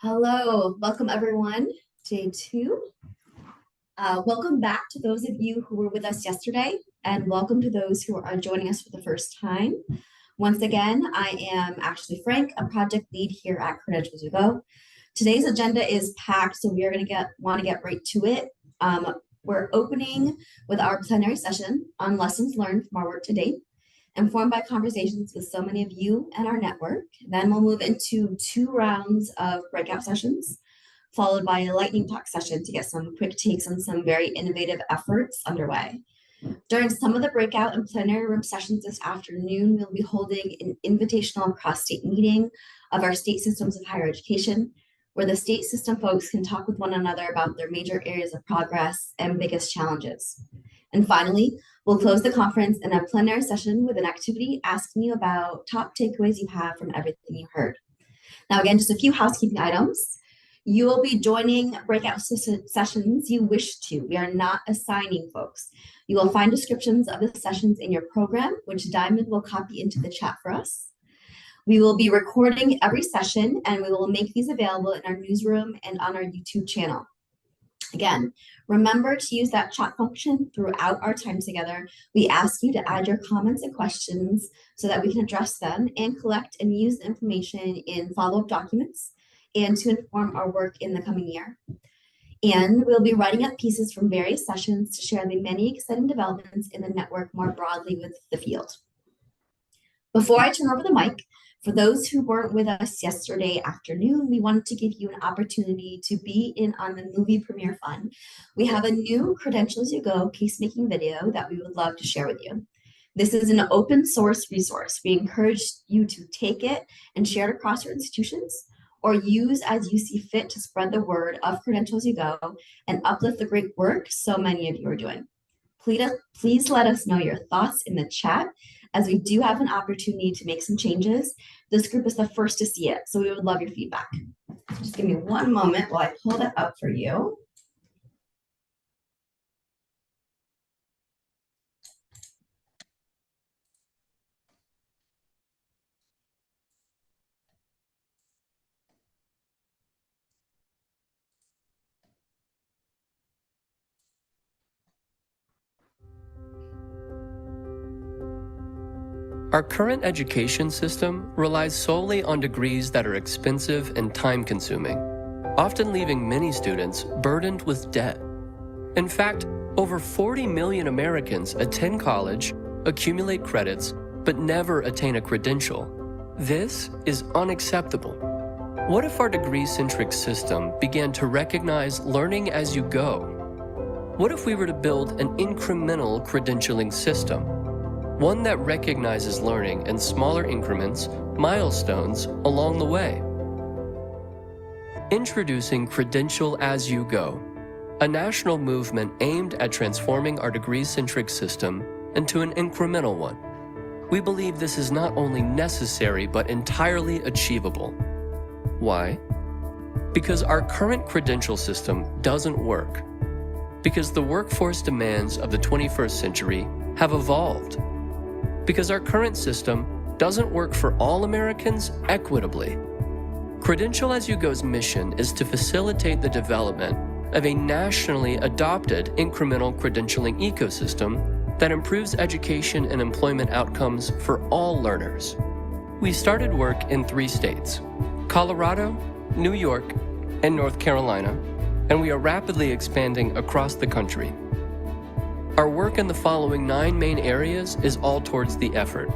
Hello, welcome everyone. Day two. Welcome back to those of you who were with us yesterday, and welcome to those who are joining us for the first time. Once again, I am Ashley Frank, a project lead here at Credential as You Go. Today's agenda is packed, so we are going to want to get right to it. We're opening with our plenary session on lessons learned from our work to date, informed by conversations with so many of you and our network. Then we'll move into 2 rounds of breakout sessions, followed by a lightning talk session to get some quick takes on some very innovative efforts underway. During some of the breakout and plenary room sessions this afternoon, we'll be holding an invitational cross-state meeting of our state systems of higher education, where the state system folks can talk with one another about their major areas of progress and biggest challenges. And finally, we'll close the conference in a plenary session with an activity asking you about top takeaways you have from everything you heard. Now, again, just a few housekeeping items. You will be joining breakout sessions you wish to. We are not assigning folks. You will find descriptions of the sessions in your program, which Diamond will copy into the chat for us. We will be recording every session, and we will make these available in our newsroom and on our YouTube channel. Again, remember to use that chat function throughout our time together. We ask you to add your comments and questions so that we can address them and collect and use the information in follow-up documents and to inform our work in the coming year. And we'll be writing up pieces from various sessions to share the many exciting developments in the network more broadly with the field. Before I turn over the mic, for those who weren't with us yesterday afternoon, we wanted to give you an opportunity to be in on the movie premiere fun. We have a new Credential as You Go case-making video that we would love to share with you. This is an open source resource. We encourage you to take it and share it across your institutions, or use as you see fit to spread the word of Credential as You Go and uplift the great work so many of you are doing. Please let us know your thoughts in the chat, as we do have an opportunity to make some changes. This group is the first to see it, so we would love your feedback. Just give me one moment while I pull that up for you. Our current education system relies solely on degrees that are expensive and time-consuming, often leaving many students burdened with debt. In fact, over 40 million Americans attend college, accumulate credits, but never attain a credential. This is unacceptable. What if our degree-centric system began to recognize learning as you go? What if we were to build an incremental credentialing system? One that recognizes learning in smaller increments, milestones along the way. Introducing Credential as You Go, a national movement aimed at transforming our degree-centric system into an incremental one. We believe this is not only necessary but entirely achievable. Why? Because our current credential system doesn't work. Because the workforce demands of the 21st century have evolved. Because our current system doesn't work for all Americans equitably. Credential as You Go's mission is to facilitate the development of a nationally adopted incremental credentialing ecosystem that improves education and employment outcomes for all learners. We started work in 3 states, Colorado, New York, and North Carolina, and we are rapidly expanding across the country. Our work in the following 9 main areas is all towards the effort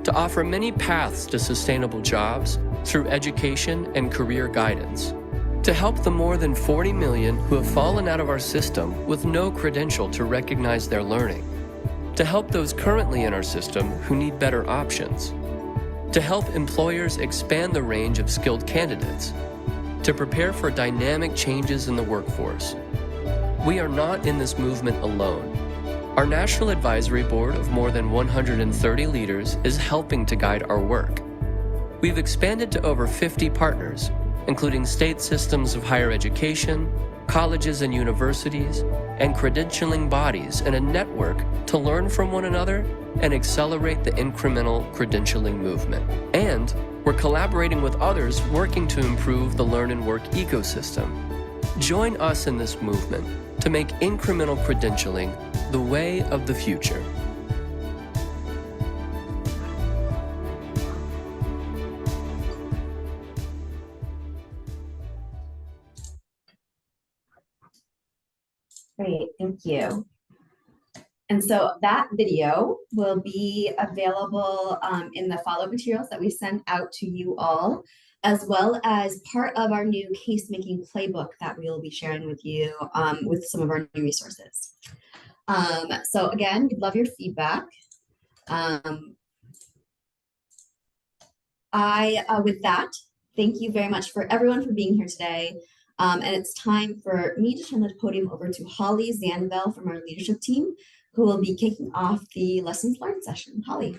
to offer many paths to sustainable jobs through education and career guidance, to help the more than 40 million who have fallen out of our system with no credential to recognize their learning, to help those currently in our system who need better options, to help employers expand the range of skilled candidates, to prepare for dynamic changes in the workforce. We are not in this movement alone. Our National Advisory Board of more than 130 leaders is helping to guide our work. We've expanded to over 50 partners, including state systems of higher education, colleges and universities, and credentialing bodies in a network to learn from one another and accelerate the incremental credentialing movement. And We're collaborating with others working to improve the learn and work ecosystem. Join us in this movement to make incremental credentialing the way of the future. Great, thank you. And so that video will be available in the follow-up materials that we sent out to you all, as well as part of our new case-making playbook that we will be sharing with you with some of our new resources. So again, we'd love your feedback. With that, thank you very much for everyone for being here today. And it's time for me to turn the podium over to Holly Zanville from our leadership team, who will be kicking off the lessons learned session. Holly.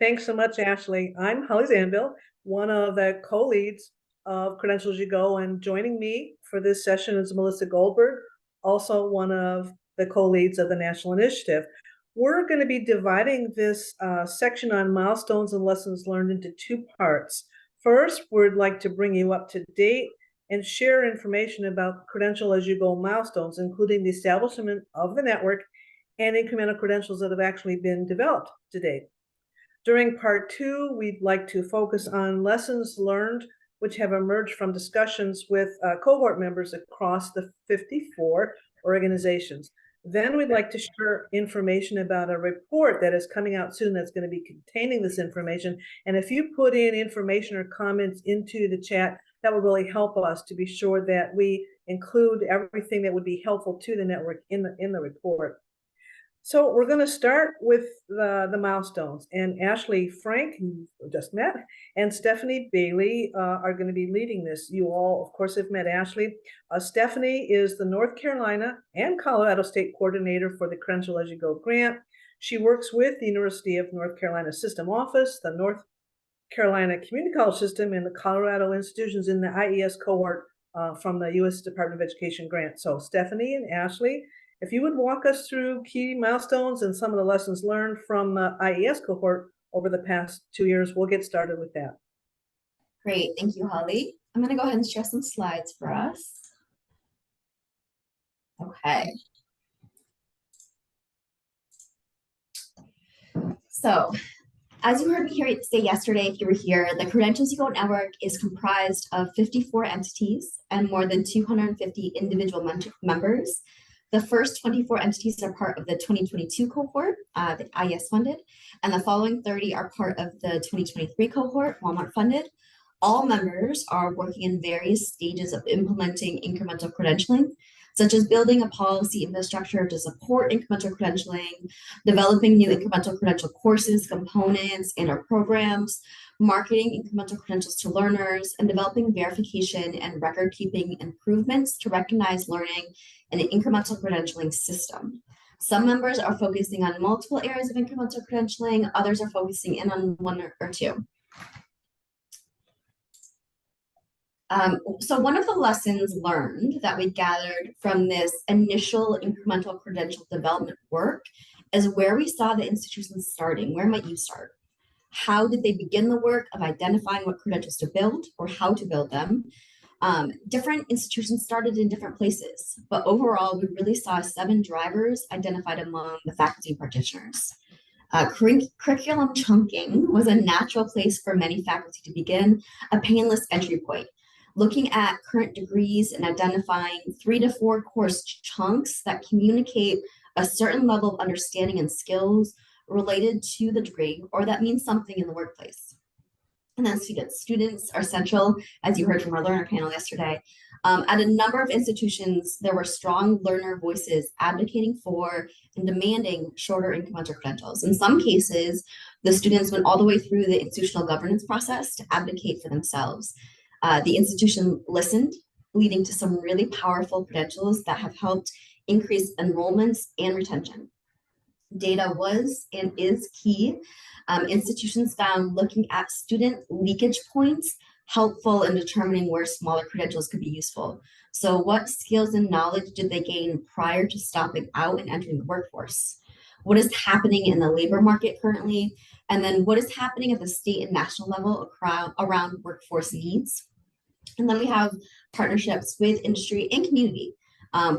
Thanks so much, Ashley. I'm Holly Zanville, one of the co-leads of Credential As You Go, and joining me for this session is Melissa Goldberg, also one of the co-leads of the National Initiative. We're going to be dividing this section on milestones and lessons learned into two parts. First, we'd like to bring you up to date and share information about Credential As You Go milestones, including the establishment of the network and incremental credentials that have actually been developed to date. During part two, we'd like to focus on lessons learned, which have emerged from discussions with cohort members across the 54 organizations. Then we'd like to share information about a report that is coming out soon that's going to be containing this information. And if you put in information or comments into the chat, that will really help us to be sure that we include everything that would be helpful to the network in the report. So we're going to start with the milestones, and Ashley Frank, who we just met, and Stephanie Bailey are going to be leading this. You all, of course, have met Ashley. Stephanie is the North Carolina and Colorado State Coordinator for the Credential As You Go grant. She works with the University of North Carolina System Office, the North Carolina Community College System, and the Colorado institutions in the IES cohort from the U.S. Department of Education grant. So Stephanie and Ashley, if you would walk us through key milestones and some of the lessons learned from the IES cohort over the past 2 years, we'll get started with that. Great, thank you, Holly. I'm going to go ahead and share some slides for us. Okay. So, as you heard me say yesterday, if you were here, the Credential As You Go network is comprised of 54 entities and more than 250 individual members. The first 24 entities are part of the 2022 cohort, the IES funded, and the following 30 are part of the 2023 cohort, Walmart funded. All members are working in various stages of implementing incremental credentialing, such as building a policy infrastructure to support incremental credentialing, developing new incremental credential courses, components, and our programs, marketing incremental credentials to learners, and developing verification and record-keeping improvements to recognize learning in an incremental credentialing system. Some members are focusing on multiple areas of incremental credentialing, others are focusing in on one or two. So one of the lessons learned that we gathered from this initial incremental credential development work is where we saw the institutions starting. Where might you start? How did they begin the work of identifying what credentials to build or how to build them? Different institutions started in different places, but overall, we really saw 7 drivers identified among the faculty practitioners. Curriculum chunking was a natural place for many faculty to begin, a painless entry point. Looking at current degrees and identifying 3 to 4 course chunks that communicate a certain level of understanding and skills related to the degree, or that means something in the workplace. And then students are central, as you heard from our learner panel yesterday. At a number of institutions, there were strong learner voices advocating for and demanding shorter incremental credentials. In some cases, the students went all the way through the institutional governance process to advocate for themselves. The institution listened, leading to some really powerful credentials that have helped increase enrollments and retention. Data was and is key. Institutions found looking at student leakage points helpful in determining where smaller credentials could be useful. So what skills and knowledge did they gain prior to stopping out and entering the workforce? what is happening in the labor market currently, and then what is happening at the state and national level around workforce needs. And then we have partnerships with industry and community,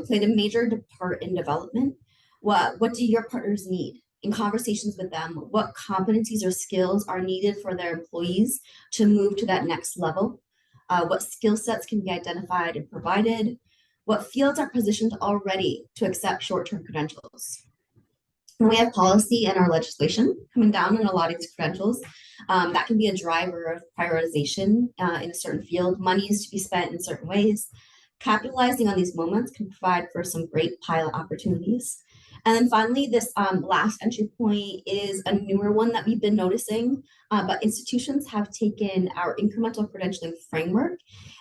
played a major part in development. What do your partners need? In conversations with them, what competencies or skills are needed for their employees to move to that next level? What skill sets can be identified and provided? What fields are positioned already to accept short-term credentials? And we have policy and our legislation coming down on a lot of these credentials. That can be a driver of prioritization in a certain field. Money is to be spent in certain ways. Capitalizing on these moments can provide for some great pilot opportunities. And then finally, this last entry point is a newer one that we've been noticing, but institutions have taken our incremental credentialing framework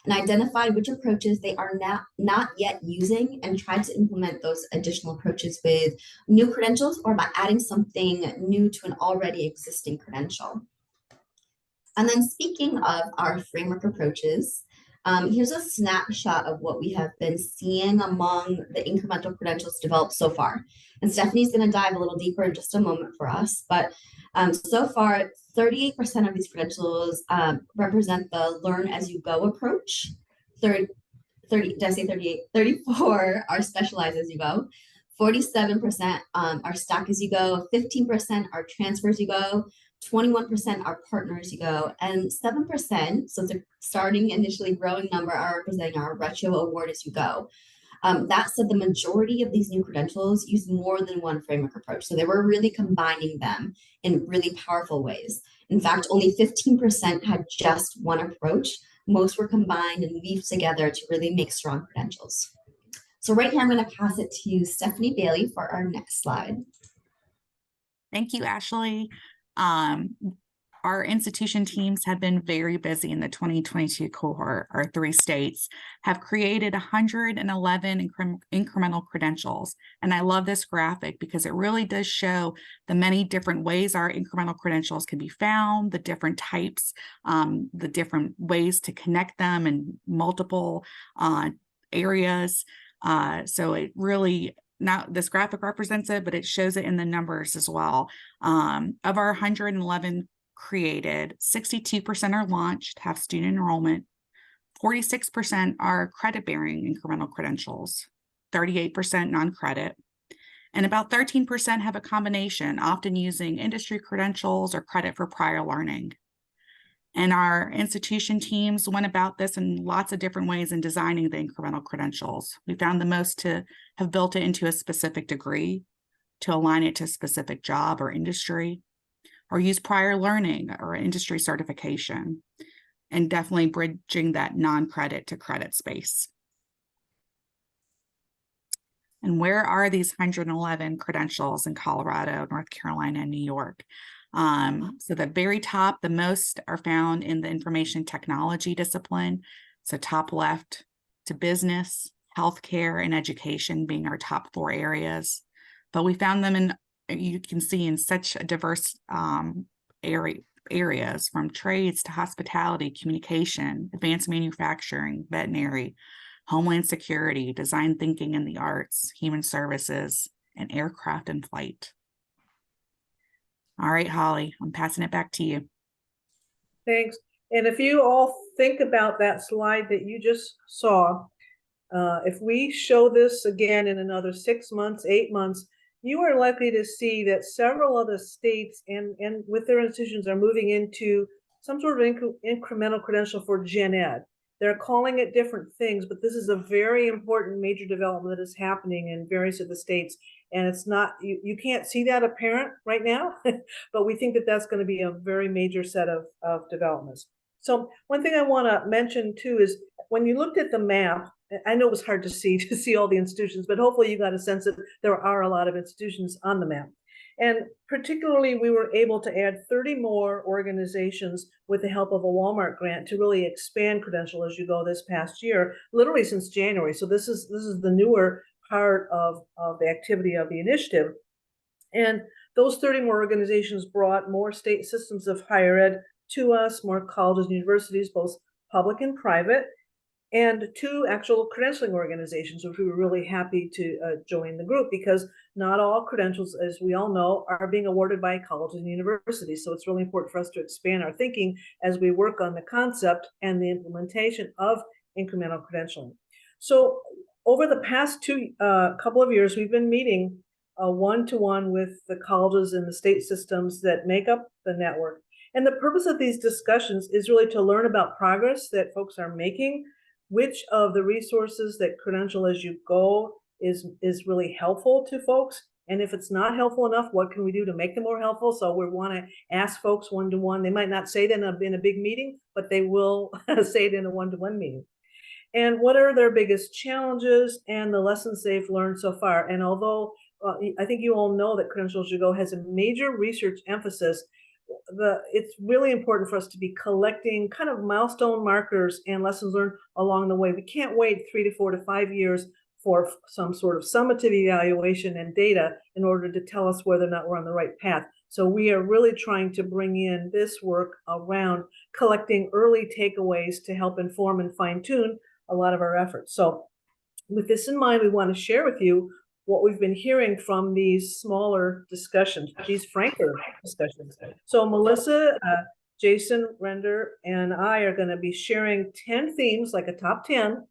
and identified which approaches they are not yet using and tried to implement those additional approaches with new credentials or by adding something new to an already existing credential. And then speaking of our framework approaches, here's a snapshot of what we have been seeing among the incremental credentials developed so far. And Stephanie's going to dive a little deeper in just a moment for us. But so far, 38% of these credentials represent the learn as you go approach. 30, did I say 38? 34 are specialize as you go. 47% are stack as you go. 15% are transfer as you go. 21% are partners you go, and 7%, so it's a starting initially growing number, are representing our retro award as you go. That said, the majority of these new credentials use more than one framework approach. So they were really combining them in really powerful ways. In fact, only 15% had just one approach. Most were combined and weaved together to really make strong credentials. So right here, I'm going to pass it to you, Stephanie Bailey, for our next slide. Thank you, Ashley. Our institution teams have been very busy in the 2022 cohort. Our 3 states have created 111 incremental credentials. And I love this graphic because it really does show the many different ways our incremental credentials can be found, the different types, the different ways to connect them in multiple areas. So it really, now this graphic represents it, but it shows it in the numbers as well. Of our 111 created, 62% are launched, have student enrollment. 46% are credit-bearing incremental credentials, 38% non-credit, and about 13% have a combination, often using industry credentials or credit for prior learning. And our institution teams went about this in lots of different ways in designing the incremental credentials. We found the most to have built it into a specific degree, to align it to a specific job or industry, or use prior learning or industry certification, and definitely bridging that non-credit to credit space. And where are these 111 credentials in Colorado, North Carolina, and New York? So the very top, the most are found in the information technology discipline. So top left to business, healthcare, and education being our top 4 areas. But we found them in, you can see, in such a diverse areas, from trades to hospitality, communication, advanced manufacturing, veterinary, homeland security, design thinking and the arts, human services, and aircraft and flight. All right, Holly, I'm passing it back to you. Thanks. And if you all think about that slide that you just saw, if we show this again in another 6 months, 8 months, you are likely to see that several other states and with their institutions are moving into some sort of incremental credential for gen ed. They're calling it different things, but this is a very important major development that is happening in various of the states. And it's not, you can't see that apparent right now, but we think that that's going to be a very major set of developments. So one thing I want to mention too is when you looked at the map, I know it was hard to see all the institutions, but hopefully you got a sense that there are a lot of institutions on the map. And particularly, we were able to add 30 more organizations with the help of a Walmart grant to really expand Credential as you go this past year, literally since January. So this is the newer part of the activity of the initiative. And those 30 more organizations brought more state systems of higher ed to us, more colleges and universities, both public and private, and 2 actual credentialing organizations, which we were really happy to join the group, because not all credentials, as we all know, are being awarded by colleges and universities. So it's really important for us to expand our thinking as we work on the concept and the implementation of incremental credentialing. So over the past couple of years, we've been meeting one-to-one with the colleges and the state systems that make up the network. And the purpose of these discussions is really to learn about progress that folks are making, which of the resources that Credential as you go is really helpful to folks. And if it's not helpful enough, what can we do to make them more helpful? So we want to ask folks one-to-one. They might not say that in a big meeting, but they will say it in a one-to-one meeting. And what are their biggest challenges and the lessons they've learned so far? And although I think you all know that Credential as you go has a major research emphasis, it's really important for us to be collecting kind of milestone markers and lessons learned along the way. We can't wait 3 to 4 to 5 years for some sort of summative evaluation and data in order to tell us whether or not we're on the right path. So we are really trying to bring in this work around collecting early takeaways to help inform and fine-tune a lot of our efforts. So with this in mind, we want to share with you what we've been hearing from these smaller discussions, these franker discussions. So Melissa, Jason, Render, and I are going to be sharing 10 themes, like a top 10,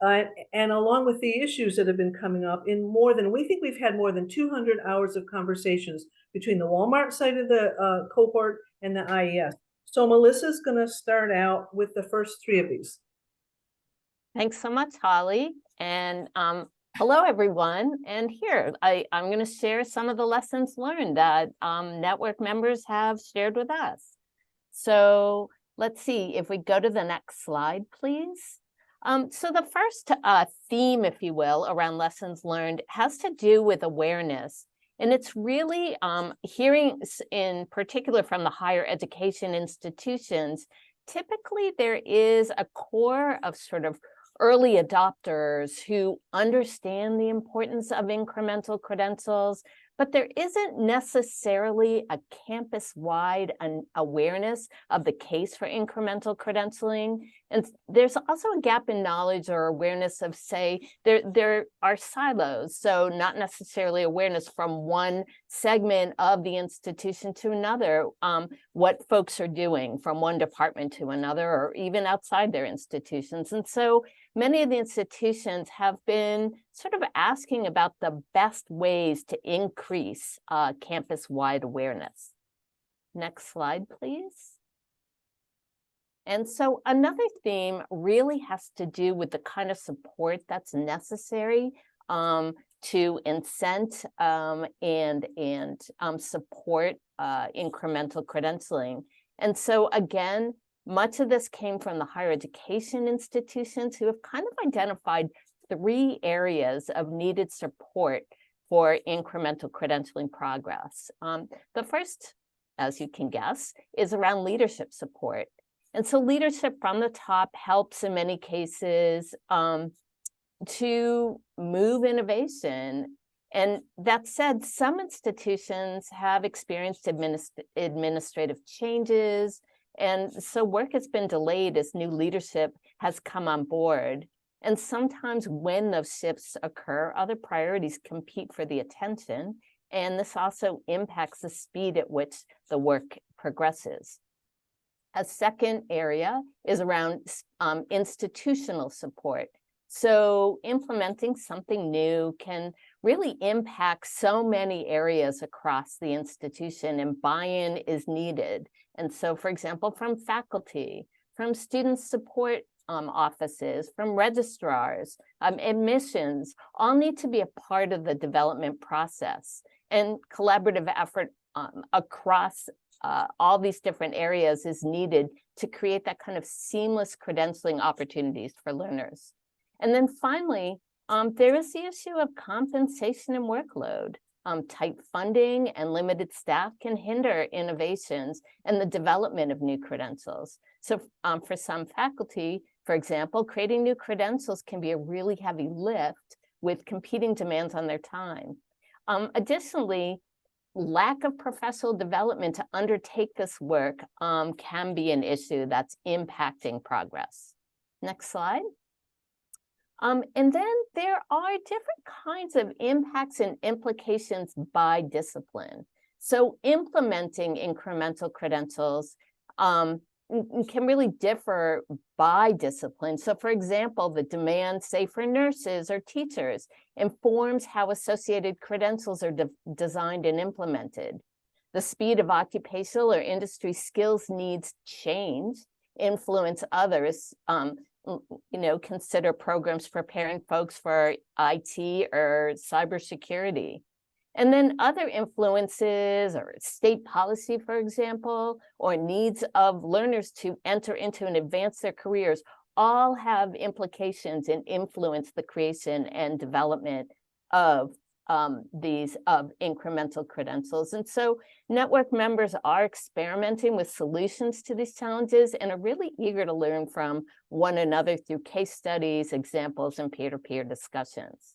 and along with the issues that have been coming up we think we've had more than 200 hours of conversations between the Walmart side of the cohort and the IES. So Melissa's going to start out with the first 3 of these. Thanks so much, Holly. And hello, everyone. And here, I'm going to share some of the lessons learned that network members have shared with us. So let's see if we go to the next slide, please. So the first theme, if you will, around lessons learned has to do with awareness. And it's really hearing in particular from the higher education institutions, typically there is a core of sort of early adopters who understand the importance of incremental credentials, but there isn't necessarily a campus-wide awareness of the case for incremental credentialing. And there's also a gap in knowledge or awareness of, say, there are silos, so not necessarily awareness from one segment of the institution to another, what folks are doing from one department to another, or even outside their institutions. And so many of the institutions have been sort of asking about the best ways to increase campus-wide awareness. Next slide, please. And so another theme really has to do with the kind of support that's necessary to incent and support incremental credentialing. And so again, much of this came from the higher education institutions who have kind of identified 3 areas of needed support for incremental credentialing progress. The first, as you can guess, is around leadership support. And so leadership from the top helps in many cases to move innovation. And that said, some institutions have experienced administrative changes, and so work has been delayed as new leadership has come on board. And sometimes when those shifts occur, other priorities compete for the attention, and this also impacts the speed at which the work progresses. A second area is around institutional support. So implementing something new can really impact so many areas across the institution, and buy-in is needed. And so, for example, from faculty, from student support offices, from registrars, admissions, all need to be a part of the development process. And collaborative effort across all these different areas is needed to create that kind of seamless credentialing opportunities for learners. And then finally, there is the issue of compensation and workload. Tight funding and limited staff can hinder innovations and the development of new credentials. So for some faculty, for example, creating new credentials can be a really heavy lift with competing demands on their time. Additionally, lack of professional development to undertake this work can be an issue that's impacting progress. Next slide. And then there are different kinds of impacts and implications by discipline. So implementing incremental credentials can really differ by discipline. So for example, the demand, say for nurses or teachers, informs how associated credentials are designed and implemented. The speed of occupational or industry skills needs change, influence others, consider programs preparing folks for IT or cybersecurity. And then other influences or state policy, for example, or needs of learners to enter into and advance their careers all have implications and influence the creation and development of these incremental credentials. And so network members are experimenting with solutions to these challenges and are really eager to learn from one another through case studies, examples, and peer-to-peer discussions.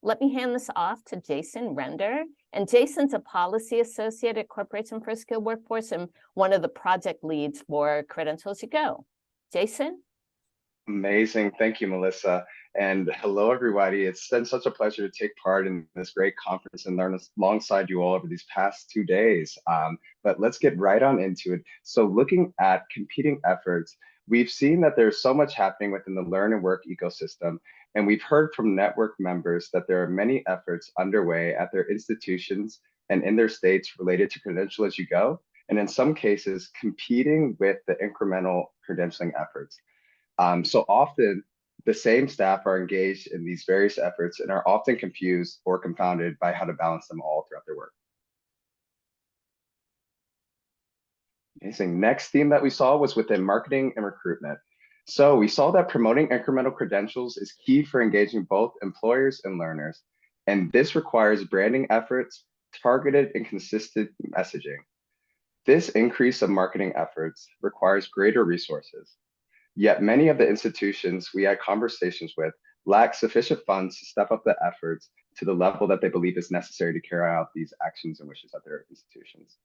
Let me hand this off to Jason Render. And Jason's a policy associate at Corporation for a Skilled Workforce and one of the project leads for Credential As You Go. Jason? Amazing. Thank you, Melissa. And hello, everybody. It's been such a pleasure to take part in this great conference and learn alongside you all over these past 2 days. But let's get right on into it. So looking at competing efforts, we've seen that there's so much happening within the learn and work ecosystem. And we've heard from network members that there are many efforts underway at their institutions and in their states related to Credential As You Go, and in some cases, competing with the incremental credentialing efforts. So often, the same staff are engaged in these various efforts and are often confused or confounded by how to balance them all throughout their work. Amazing. Next theme that we saw was within marketing and recruitment. So we saw that promoting incremental credentials is key for engaging both employers and learners. And this requires branding efforts, targeted and consistent messaging. This increase of marketing efforts requires greater resources. Yet many of the institutions we had conversations with lack sufficient funds to step up the efforts to the level that they believe is necessary to carry out these actions and wishes at their institutions.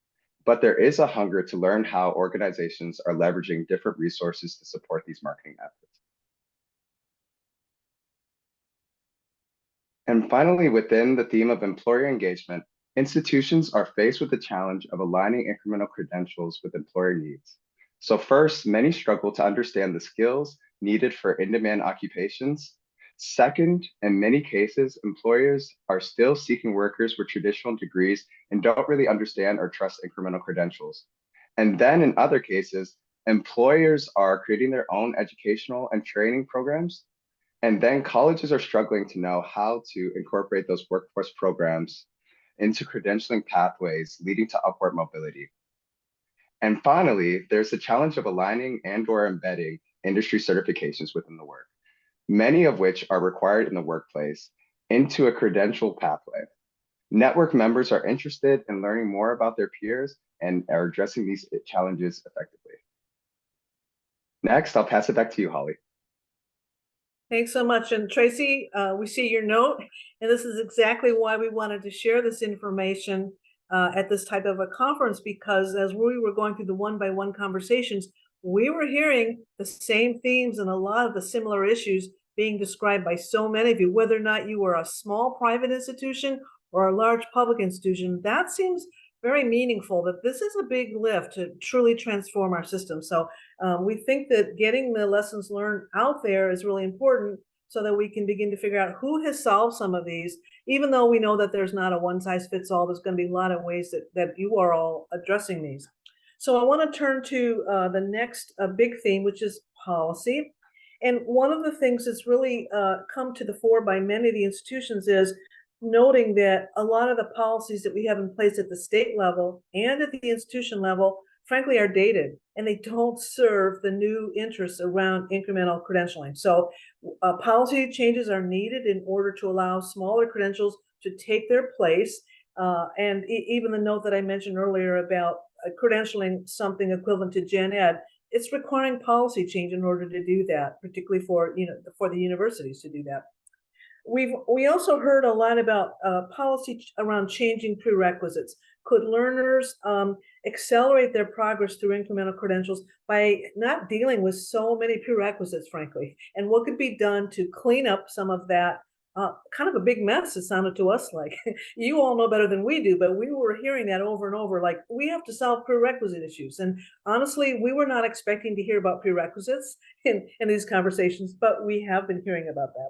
But there is a hunger to learn how organizations are leveraging different resources to support these marketing efforts. And finally, within the theme of employer engagement, institutions are faced with the challenge of aligning incremental credentials with employer needs. So first, many struggle to understand the skills needed for in-demand occupations. Second, in many cases, employers are still seeking workers with traditional degrees and don't really understand or trust incremental credentials. And then in other cases, employers are creating their own educational and training programs. And then colleges are struggling to know how to incorporate those workforce programs into credentialing pathways leading to upward mobility. And finally, there's the challenge of aligning and/or embedding industry certifications within the work, many of which are required in the workplace, into a credential pathway. Network members are interested in learning more about their peers and are addressing these challenges effectively. Next, I'll pass it back to you, Holly. Thanks so much. And Tracy, we see your note, and this is exactly why we wanted to share this information at this type of a conference, because as we were going through the one-by-one conversations, we were hearing the same themes and a lot of the similar issues being described by so many of you, whether or not you were a small private institution or a large public institution. That seems very meaningful, that this is a big lift to truly transform our system. So we think that getting the lessons learned out there is really important so that we can begin to figure out who has solved some of these, even though we know that there's not a one-size-fits-all. There's going to be a lot of ways that you are all addressing these. So I want to turn to the next big theme, which is policy. And one of the things that's really come to the fore by many of the institutions is noting that a lot of the policies that we have in place at the state level and at the institution level, frankly, are dated, and they don't serve the new interests around incremental credentialing. So policy changes are needed in order to allow smaller credentials to take their place. And even the note that I mentioned earlier about credentialing something equivalent to gen ed, it's requiring policy change in order to do that, particularly for the universities to do that. We also heard a lot about policy around changing prerequisites. Could learners accelerate their progress through incremental credentials by not dealing with so many prerequisites, frankly? And what could be done to clean up some of that kind of a big mess, it sounded to us like. You all know better than we do, but we were hearing that over and over, like, we have to solve prerequisite issues. And honestly, we were not expecting to hear about prerequisites in these conversations, but we have been hearing about that.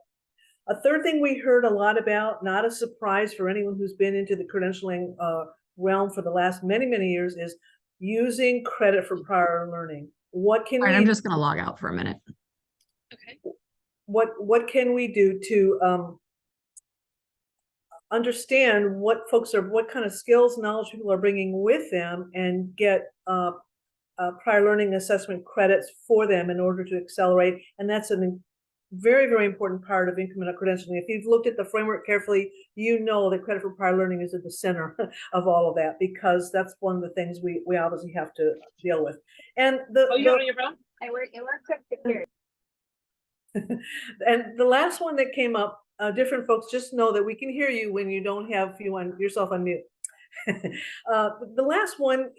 A third thing we heard a lot about, not a surprise for anyone who's been into the credentialing realm for the last many, many years, is using credit for prior learning. What can All right, we I'm just going to log out for a minute. Okay. What can we do to understand what kind of skills, knowledge people are bringing with them, and get prior learning assessment credits for them in order to accelerate? And that's a very, very important part of incremental credentialing. If you've looked at the framework carefully, you know that credit for prior learning is at the center of all of that, because that's one of the things we obviously have to deal with. And and the last one that came up, different folks, just know that we can hear you when you don't have yourself on mute. The last one,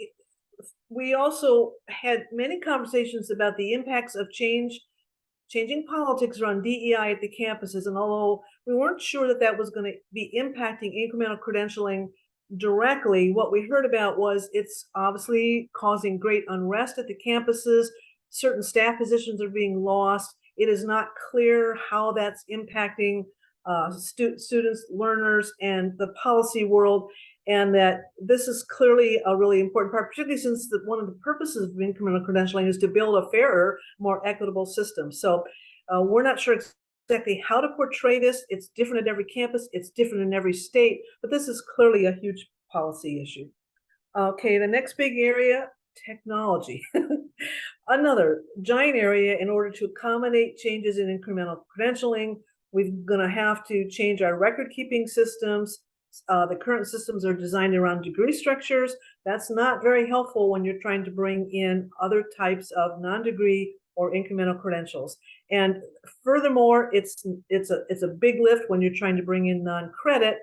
we also had many conversations about the impacts of changing politics around DEI at the campuses. And although we weren't sure that that was going to be impacting incremental credentialing directly, what we heard about was it's obviously causing great unrest at the campuses. Certain staff positions are being lost. It is not clear how that's impacting students, learners, and the policy world, and that this is clearly a really important part, particularly since one of the purposes of incremental credentialing is to build a fairer, more equitable system. So we're not sure exactly how to portray this. It's different at every campus. It's different in every state, but this is clearly a huge policy issue. Okay, the next big area, technology. Another giant area. In order to accommodate changes in incremental credentialing, we're going to have to change our record keeping systems. The current systems are designed around degree structures. That's not very helpful when you're trying to bring in other types of non-degree or incremental credentials. And furthermore, it's a big lift when you're trying to bring in non-credit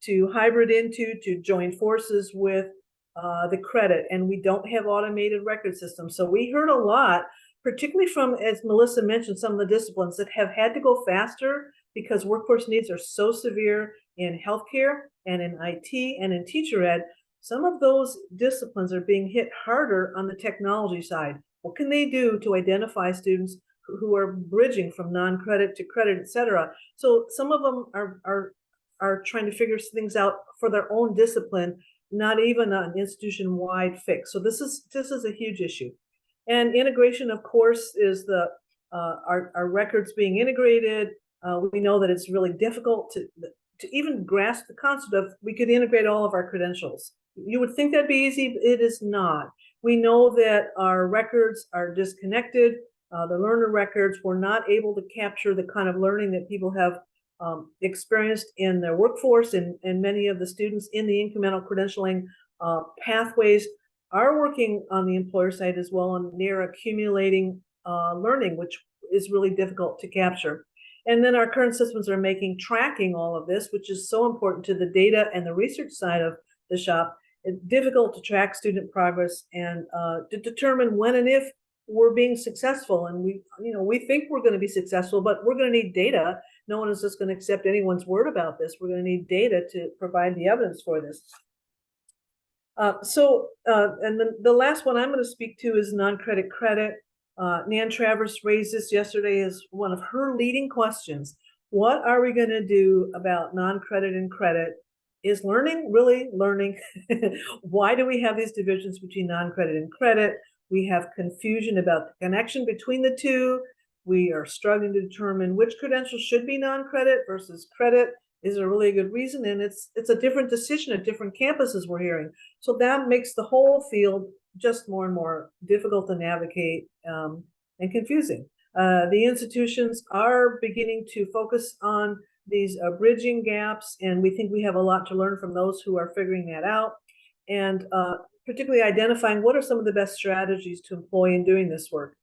to hybrid into, to join forces with the credit. And we don't have automated record systems. So we heard a lot, particularly from, as Melissa mentioned, some of the disciplines that have had to go faster because workforce needs are so severe in healthcare and in IT and in teacher ed. Some of those disciplines are being hit harder on the technology side. What can they do to identify students who are bridging from non-credit to credit, et cetera? So some of them are trying to figure things out for their own discipline, not even an institution-wide fix. So this is a huge issue. And integration, of course, is our records being integrated. We know that it's really difficult to even grasp the concept of we could integrate all of our credentials. You would think that'd be easy, but it is not. We know that our records are disconnected. The learner records were not able to capture the kind of learning that people have experienced in their workforce, and many of the students in the incremental credentialing pathways are working on the employer side as well, and they're accumulating learning, which is really difficult to capture. And then our current systems are making tracking all of this, which is so important to the data and the research side of the shop. It's difficult to track student progress and to determine when and if we're being successful. And we think we're going to be successful, but we're going to need data. No one is just going to accept anyone's word about this. We're going to need data to provide the evidence for this. And then the last one I'm going to speak to is non-credit credit. Nan Travers raised this yesterday as one of her leading questions. What are we going to do about non-credit and credit? Is learning really learning? Why do we have these divisions between non-credit and credit? We have confusion about the connection between the two. We are struggling to determine which credentials should be non-credit versus credit. Is there really a good reason? And it's a different decision at different campuses, we're hearing. So that makes the whole field just more and more difficult to navigate and confusing. The institutions are beginning to focus on these bridging gaps, and we think we have a lot to learn from those who are figuring that out, and particularly identifying what are some of the best strategies to employ in doing this work.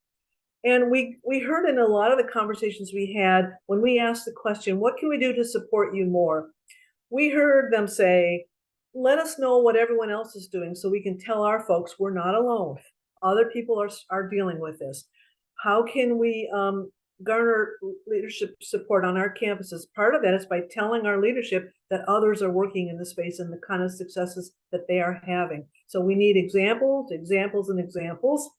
And we heard in a lot of the conversations we had when we asked the question, what can we do to support you more? We heard them say, let us know what everyone else is doing so we can tell our folks we're not alone. Other people are dealing with this. How can we garner leadership support on our campuses? Part of that is by telling our leadership that others are working in the space and the kind of successes that they are having. So we need examples, examples, and examples.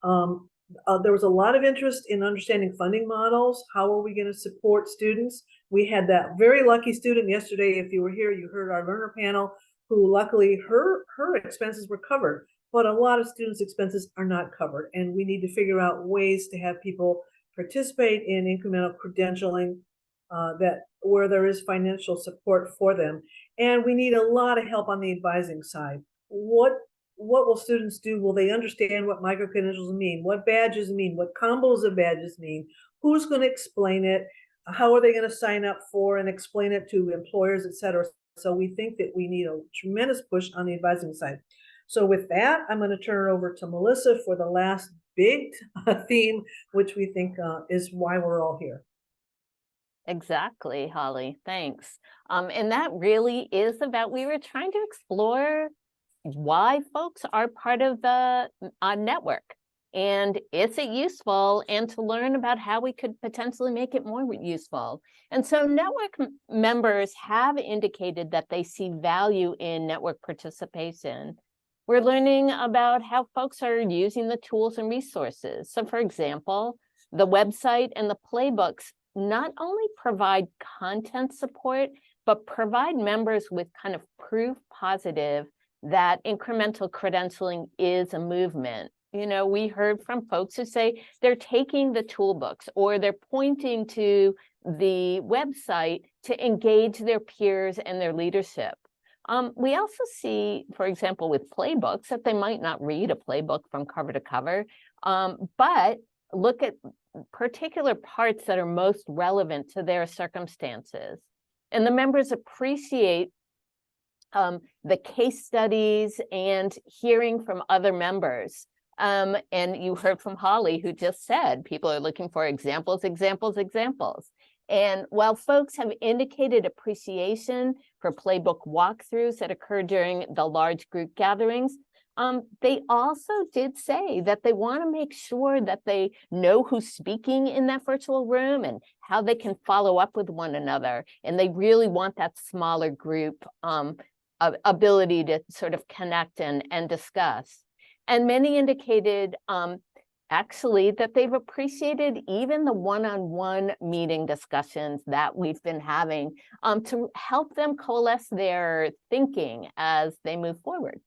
There was a lot of interest in understanding funding models. How are we going to support students? We had that very lucky student yesterday. If you were here, you heard our learner panel, who luckily her expenses were covered, but a lot of students' expenses are not covered. And we need to figure out ways to have people participate in incremental credentialing that where there is financial support for them. And we need a lot of help on the advising side. What will students do? Will they understand what micro-credentials mean? What badges mean? What combos of badges mean? Who's going to explain it? How are they going to sign up for and explain it to employers, et cetera? So we think that we need a tremendous push on the advising side. So with that, I'm going to turn it over to Melissa for the last big theme, which we think is why we're all here. Exactly, Holly. Thanks. And that really is about, we were trying to explore why folks are part of the network, and is it useful, and to learn about how we could potentially make it more useful. And so network members have indicated that they see value in network participation. We're learning about how folks are using the tools and resources. So for example, the website and the playbooks not only provide content support, but provide members with kind of proof positive that incremental credentialing is a movement. You know, we heard from folks who say they're taking the toolbooks or they're pointing to the website to engage their peers and their leadership. We also see, for example, with playbooks, that they might not read a playbook from cover to cover, but look at particular parts that are most relevant to their circumstances. And the members appreciate the case studies and hearing from other members. And you heard from Holly, who just said people are looking for examples, examples, examples. And while folks have indicated appreciation for playbook walkthroughs that occur during the large group gatherings, they also did say that they want to make sure that they know who's speaking in that virtual room and how they can follow up with one another. And they really want that smaller group ability to sort of connect and discuss. And many indicated actually that they've appreciated even the one-on-one meeting discussions that we've been having to help them coalesce their thinking as they move forward.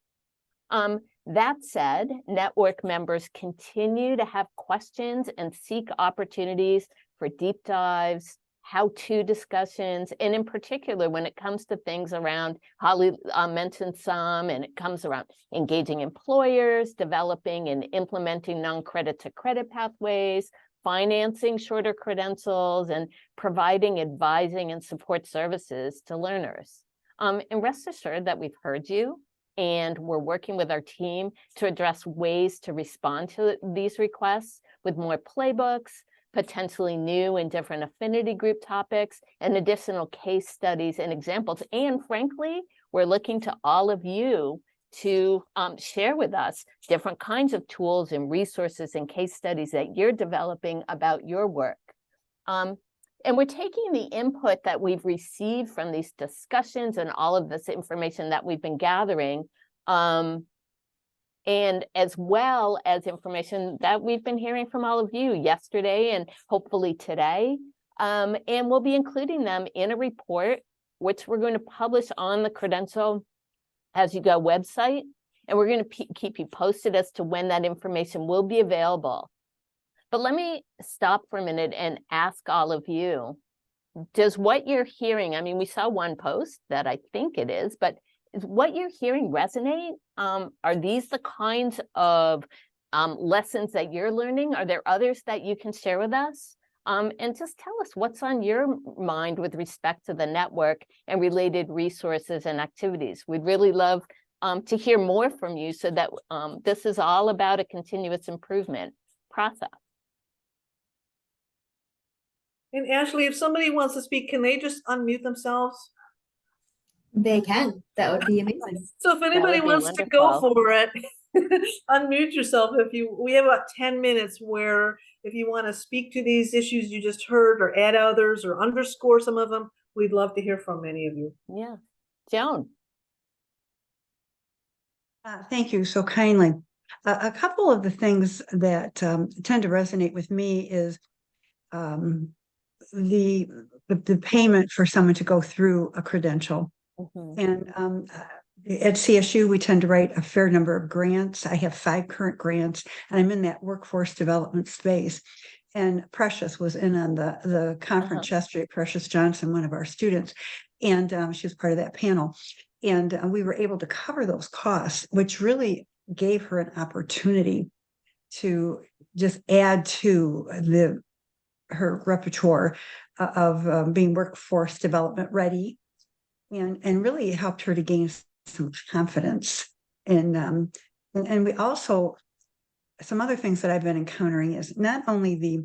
That said, network members continue to have questions and seek opportunities for deep dives, how-to discussions, and in particular, when it comes to things around, Holly mentioned some, and it comes around engaging employers, developing and implementing non-credit to credit pathways, financing shorter credentials, and providing advising and support services to learners. And rest assured that we've heard you, and we're working with our team to address ways to respond to these requests with more playbooks, potentially new and different affinity group topics, and additional case studies and examples. And frankly, we're looking to all of you to share with us different kinds of tools and resources and case studies that you're developing about your work. And we're taking the input that we've received from these discussions and all of this information that we've been gathering, and as well as information that we've been hearing from all of you yesterday and hopefully today. And we'll be including them in a report, which we're going to publish on the Credential As You Go website. And we're going to keep you posted as to when that information will be available. But let me stop for a minute and ask all of you, does what you're hearing, I mean, we saw one post that I think it is, but is what you're hearing resonate? Are these the kinds of lessons that you're learning? Are there others that you can share with us? And just tell us what's on your mind with respect to the network and related resources and activities. We'd really love to hear more from you so that this is all about a continuous improvement process. And Ashley, if somebody wants to speak, can they just unmute themselves? They can. That would be amazing. So if anybody would be wants to go wonderful. for it, unmute yourself. We have about 10 minutes where if you want to speak to these issues you just heard or add others or underscore some of them, we'd love to hear from many of you. Yeah. Joan. Thank you so kindly. A couple of the things that tend to resonate with me is the payment for someone to go through a credential. Mhm. And at CSU, we tend to write a fair number of grants. I have 5 current grants, and I'm in that workforce development space. And Precious was in on the conference yesterday, Precious Johnson, one of our students, and she was part of that panel. And we were able to cover those costs, which really gave her an opportunity to just add to her repertoire of being workforce development ready, and really helped her to gain some confidence. And we also, some other things that I've been encountering is not only the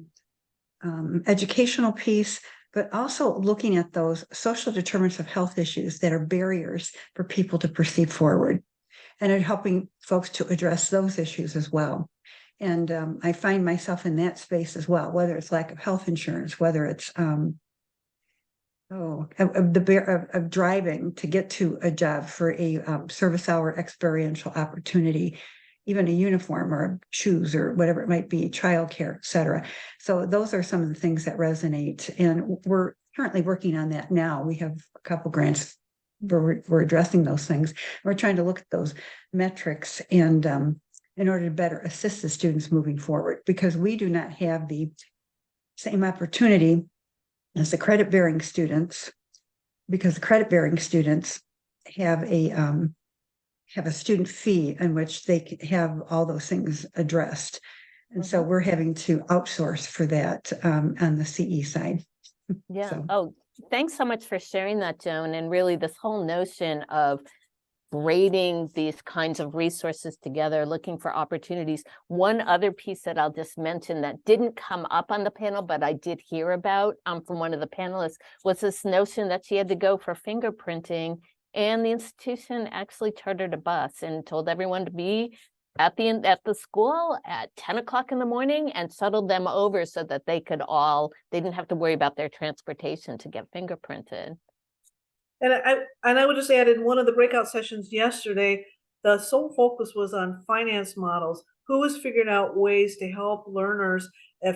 educational piece, but also looking at those social determinants of health issues that are barriers for people to proceed forward, and helping folks to address those issues as well. And I find myself in that space as well, whether it's lack of health insurance, whether it's of driving to get to a job for a service hour experiential opportunity, even a uniform or shoes or whatever it might be, childcare, et cetera. So those are some of the things that resonate. And we're currently working on that now. We have a couple grants where we're addressing those things. We're trying to look at those metrics and in order to better assist the students moving forward, because we do not have the same opportunity as the credit-bearing students, because the credit-bearing students have a student fee in which they have all those things addressed. And so we're having to outsource for that on the CE side. Yeah. So. Oh, thanks so much for sharing that, Joan. And really this whole notion of braiding these kinds of resources together, looking for opportunities. One other piece that I'll just mention that didn't come up on the panel, but I did hear about from one of the panelists, was this notion that she had to go for fingerprinting, and the institution actually chartered a bus and told everyone to be at the school at 10 o'clock in the morning and shuttled them over so that they didn't have to worry about their transportation to get fingerprinted. And I would just add, in one of the breakout sessions yesterday, the sole focus was on finance models. Who was figuring out ways to help learners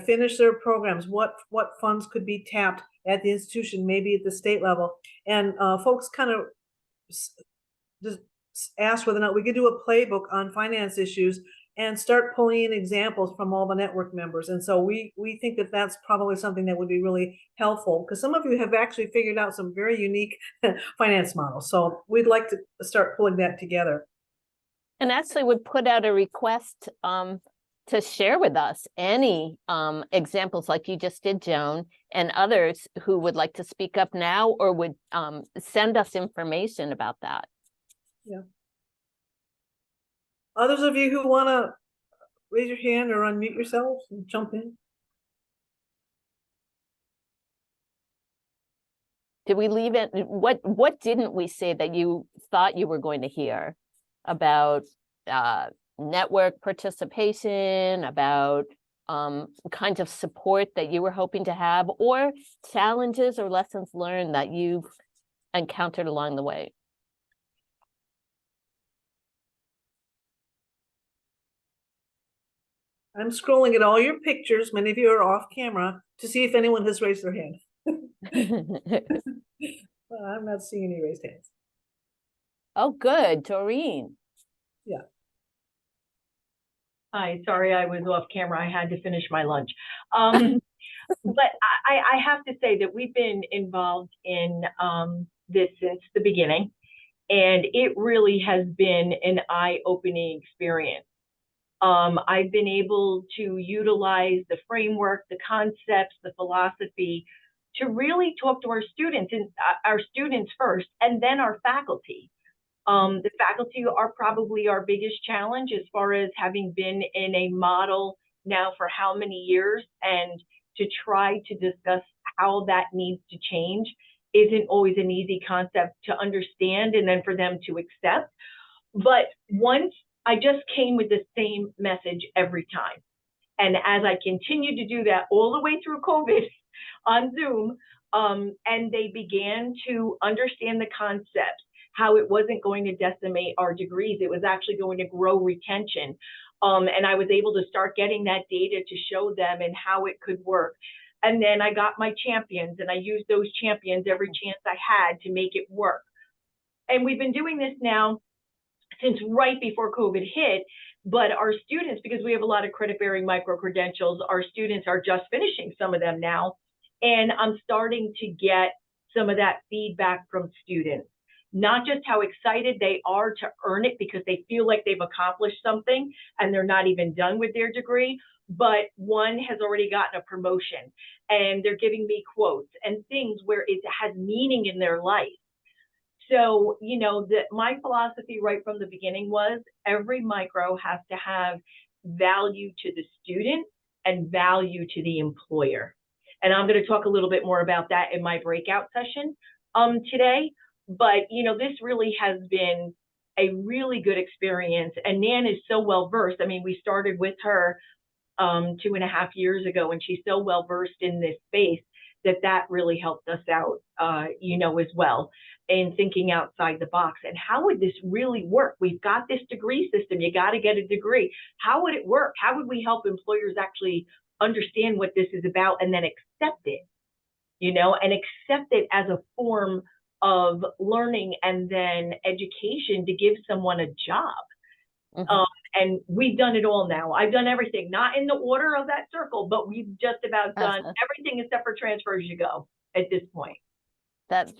finish their programs? What funds could be tapped at the institution, maybe at the state level? And folks kind of just asked whether or not we could do a playbook on finance issues and start pulling in examples from all the network members. And so we think that that's probably something that would be really helpful, because some of you have actually figured out some very unique finance models. So we'd like to start pulling that together. And actually would put out a request to share with us any examples like you just did, Joan, and others who would like to speak up now or would send us information about that. Yeah. Others of you who want to raise your hand or unmute yourselves and jump in. Did we leave it? What didn't we say that you thought you were going to hear about network participation, about kinds of support that you were hoping to have, or challenges or lessons learned that you've encountered along the way? I'm scrolling at all your pictures. Many of you are off camera to see if anyone has raised their hand. Well, I'm not seeing any raised hands. Oh, good. Doreen. Yeah. Hi, sorry I was off camera. I had to finish my lunch. But I have to say that we've been involved in this since the beginning, and it really has been an eye-opening experience. I've been able to utilize the framework, the concepts, the philosophy to really talk to our students, and our students first, and then our faculty. The faculty are probably our biggest challenge as far as having been in a model now for how many years, and to try to discuss how that needs to change. isn't always an easy concept to understand and then for them to accept. But once I just came with the same message every time. And as I continued to do that all the way through COVID on Zoom, and they began to understand the concepts, how it wasn't going to decimate our degrees, it was actually going to grow retention. And I was able to start getting that data to show them and how it could work. And then I got my champions, and I used those champions every chance I had to make it work. And we've been doing this now since right before COVID hit, but our students, because we have a lot of credit-bearing micro-credentials, our students are just finishing some of them now, and I'm starting to get some of that feedback from students. Not just how excited they are to earn it because they feel like they've accomplished something and they're not even done with their degree, but one has already gotten a promotion and they're giving me quotes and things where it has meaning in their life. So, you know, my philosophy right from the beginning was every micro has to have value to the student and value to the employer. And I'm going to talk a little bit more about that in my breakout session today. But, you know, this really has been a really good experience. And Nan is so well versed. I mean, we started with her 2.5 years ago, and she's so well versed in this space that really helped us out, you know, as well, in thinking outside the box. And how would this really work? We've got this degree system. You got to get a degree. How would it work? How would we help employers actually understand what this is about and then accept it, you know, and accept it as a form of learning and then education to give someone a job. Mm-hmm. And we've done it all now. I've done everything, not in the order of that circle, but we've just about done everything except for transfer as you go at this point. That's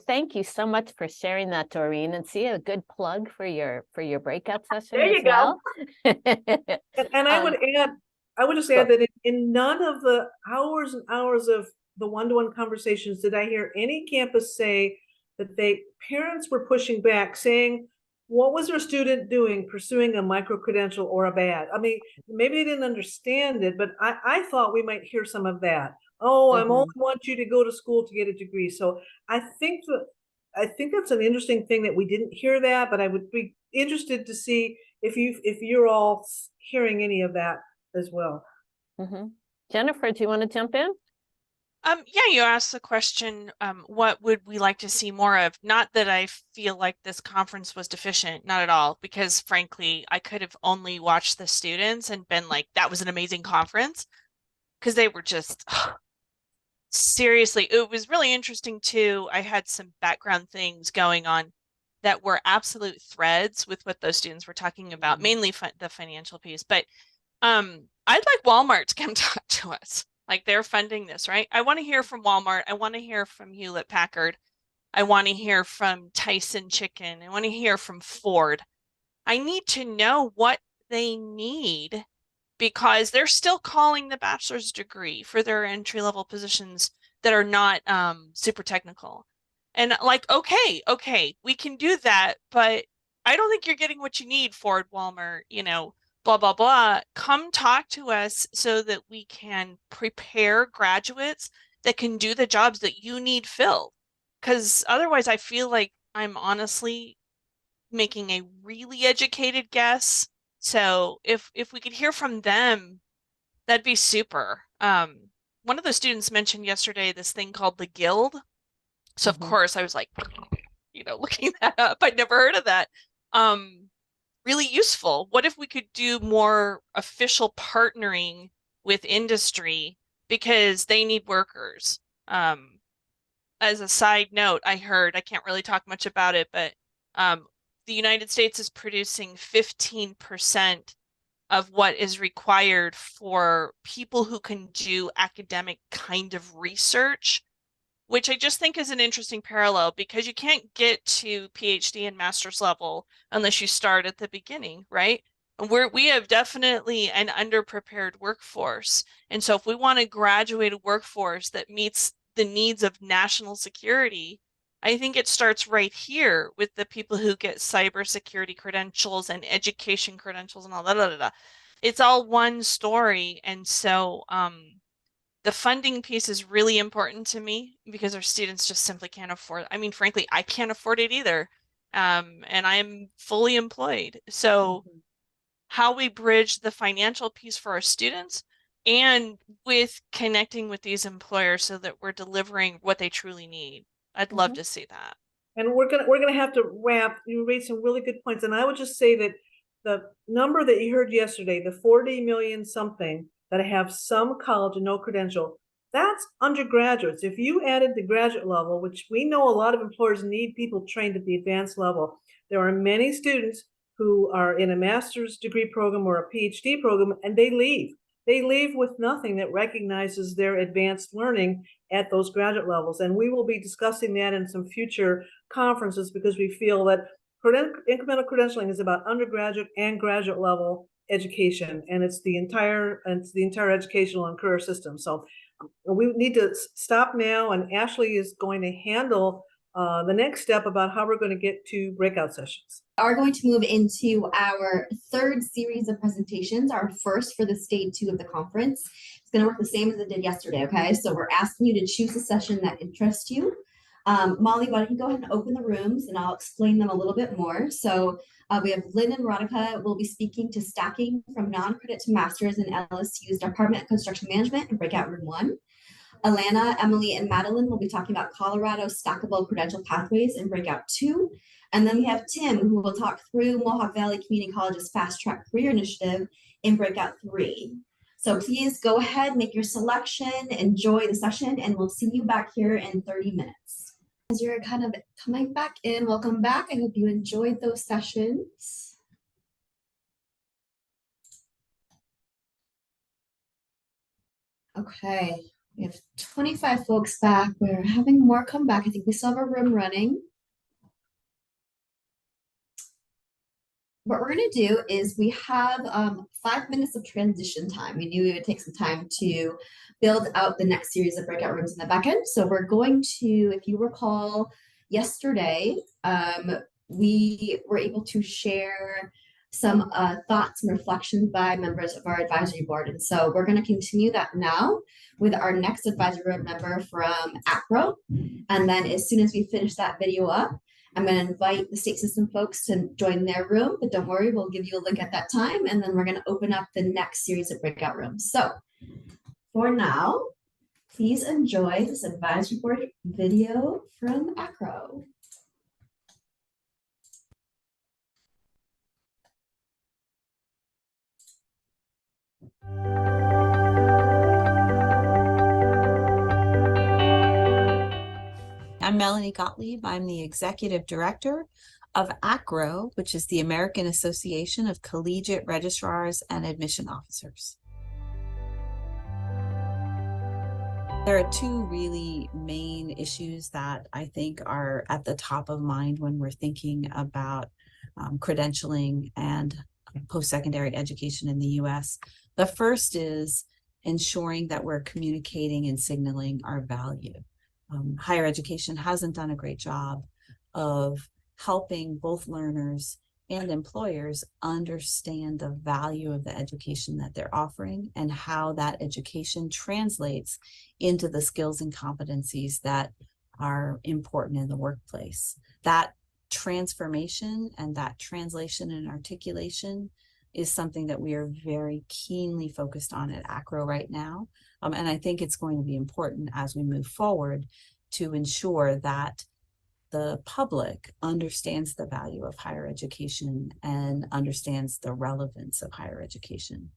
thank you so much for sharing that, Doreen, and see a good plug for your breakout session. There you go. And I would just add that in none of the hours and hours of the one-to-one conversations did I hear any campus say that parents were pushing back, saying, what was their student doing, pursuing a micro-credential or a BAD? I mean, maybe they didn't understand it, but I thought we might hear some of that. Oh, I only want you to go to school to get a degree. So I think that's an interesting thing that we didn't hear that, but I would be interested to see if you're all hearing any of that as well. Mm-hmm. Jennifer, do you want to jump in? Yeah, you asked the question, what would we like to see more of? Not that I feel like this conference was deficient, not at all, because frankly, I could have only watched the students and been like, that was an amazing conference, because they were just, seriously, it was really interesting too. I had some background things going on that were absolute threads with what those students were talking about, mainly the financial piece, but I'd like Walmart to come talk to us. Like, they're funding this, right? I want to hear from Walmart. I want to hear from Hewlett Packard. I want to hear from Tyson Chicken. I want to hear from Ford. I need to know what they need because they're still calling the bachelor's degree for their entry-level positions that are not super technical. And like, okay, we can do that, but I don't think you're getting what you need, Ford, Walmart, you know, blah, blah, blah. Come talk to us so that we can prepare graduates that can do the jobs that you need filled. Because otherwise, I feel like I'm honestly making a really educated guess. So if we could hear from them, that'd be super. One of the students mentioned yesterday this thing called the Guild. So of course I was like, you know, looking that up. I'd never heard of that. Really useful. What if we could do more official partnering with industry because they need workers? As a side note, I heard, I can't really talk much about it, but the United States is producing 15% of what is required for people who can do academic kind of research, which I just think is an interesting parallel because you can't get to PhD and master's level unless you start at the beginning, right? And we have definitely an underprepared workforce. And so if we want to graduate a workforce that meets the needs of national security, I think it starts right here with the people who get cybersecurity credentials and education credentials and all that. It's all one story. And so The funding piece is really important to me because our students just simply can't afford. I mean, frankly, I can't afford it either. And I'm fully employed. So how we bridge the financial piece for our students and with connecting with these employers so that we're delivering what they truly need. I'd love to see that. And we're gonna have to wrap. You raised some really good points, and I would just say that the number that you heard yesterday, the 40 million something that have some college and no credential, that's undergraduates. If you added the graduate level, which we know a lot of employers need people trained at the advanced level, there are many students who are in a master's degree program or a PhD program, and they leave. They leave with nothing that recognizes their advanced learning at those graduate levels. And we will be discussing that in some future conferences because we feel that incremental credentialing is about undergraduate and graduate level education, and it's the entire educational and career system. So we need to stop now, and Ashley is going to handle the next step about how we're going to get to breakout sessions. We are going to move into our third series of presentations, our first for this day 2 of the conference. It's going to work the same as it did yesterday, okay? So we're asking you to choose a session that interests you. Molly, why don't you go ahead and open the rooms and I'll explain them a little bit more. So we have Lynn and Veronica will be speaking to stacking from non-credit to masters in LSU's Department of Construction Management in breakout room 1. Alana, Emily, and Madeline will be talking about Colorado stackable credential pathways in breakout 2. And then we have Tim, who will talk through Mohawk Valley Community College's Fast Track Career Initiative in breakout 3. So please go ahead, make your selection, enjoy the session, and we'll see you back here in 30 minutes. As you're kind of coming back in, welcome back. I hope you enjoyed those sessions. Okay, we have 25 folks back. We're having more come back. I think we still have a room running. What we're going to do is we have 5 minutes of transition time. We knew we would take some time to build out the next series of breakout rooms in the back end. So we're going to, if you recall, yesterday, we were able to share some thoughts and reflections by members of our advisory board. And so we're going to continue that now with our next advisory board member from ACRO. And then as soon as we finish that video up, I'm going to invite the state system folks to join their room, but don't worry, we'll give you a link at that time. And then we're going to open up the next series of breakout rooms. So for now, please enjoy this advisory board video from ACRO. I'm Melanie Gottlieb. I'm the Executive Director of ACRO, which is the American Association of Collegiate Registrars and Admission Officers. There are 2 really main issues that I think are at the top of mind when we're thinking about credentialing and post-secondary education in the U.S. The first is ensuring that we're communicating and signaling our value. Higher education hasn't done a great job of helping both learners and employers understand the value of the education that they're offering and how that education translates into the skills and competencies that are important in the workplace. That transformation and that translation and articulation is something that we are very keenly focused on at ACRO right now. And I think it's going to be important as we move forward to ensure that the public understands the value of higher education and understands the relevance of higher education.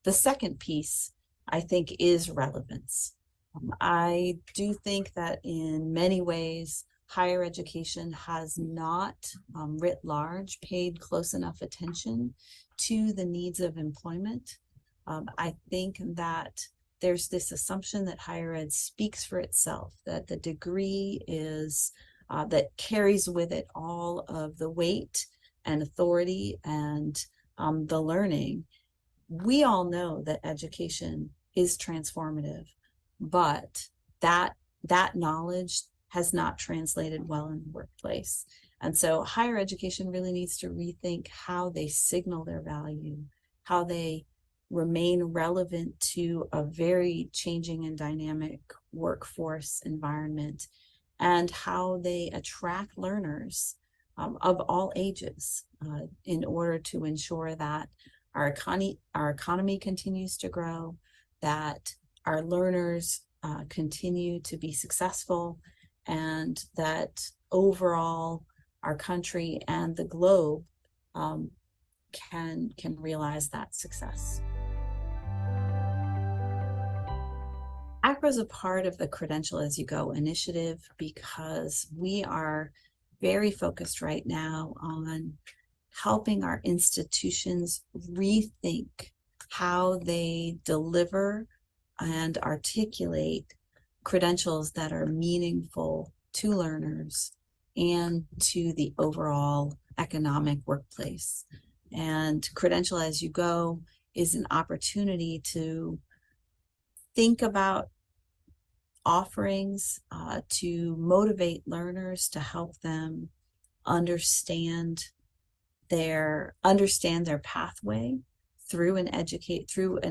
The second piece, I think, is relevance. I do think that in many ways, higher education has not, writ large, paid close enough attention to the needs of employment. I think that there's this assumption that higher ed speaks for itself, that the degree is that carries with it all of the weight and authority and the learning. We all know that education is transformative, but that knowledge has not translated well in the workplace. And so higher education really needs to rethink how they signal their value, how they remain relevant to a very changing and dynamic workforce environment, and how they attract learners of all ages in order to ensure that our economy continues to grow, that our learners continue to be successful, and that overall our country and the globe can realize that success. ACRA is a part of the Credential As You Go initiative because we are very focused right now on helping our institutions rethink how they deliver and articulate credentials that are meaningful to learners and to the overall economic workplace. And Credential As You Go is an opportunity to think about offerings to motivate learners, to help them understand their pathway through an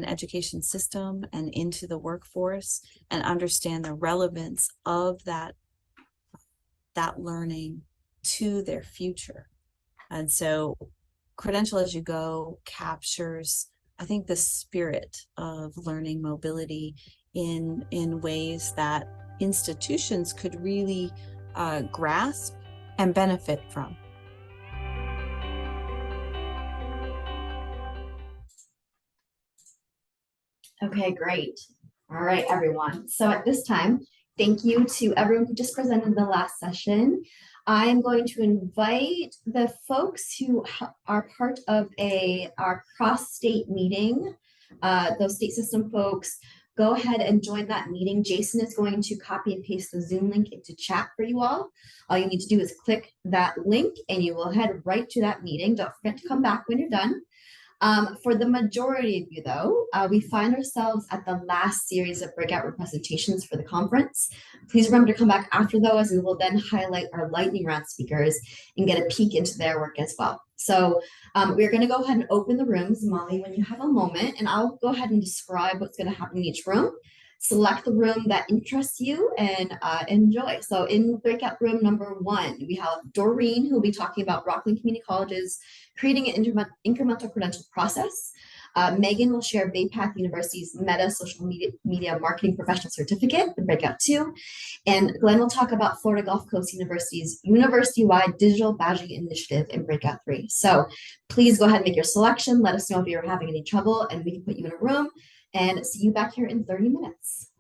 education system and into the workforce, and understand the relevance of that learning to their future. And so Credential As You Go captures, I think, the spirit of learning mobility in ways that institutions could really grasp and benefit from. Okay, great. All right, everyone. So at this time, thank you to everyone who just presented the last session. I am going to invite the folks who are part of our cross-state meeting, those state system folks, go ahead and join that meeting. Jason is going to copy and paste the Zoom link into chat for you all. All you need to do is click that link and you will head right to that meeting. Don't forget to come back when you're done. For the majority of you, though, we find ourselves at the last series of breakout presentations for the conference. Please remember to come back after those. We will then highlight our lightning round speakers and get a peek into their work as well. So we're going to go ahead and open the rooms, Molly, when you have a moment, and I'll go ahead and describe what's going to happen in each room. Select the room that interests you and enjoy. So in breakout room number 1, we have Doreen, who will be talking about Rockland Community College's creating an incremental credential process. Megan will share Bay Path University's Meta Social Media Marketing Professional Certificate in breakout 2. And Glenn will talk about Florida Gulf Coast University's university-wide digital badging initiative in breakout 3. So please go ahead and make your selection. Let us know if you're having any trouble and we can put you in a room, and see you back here in 30 minutes.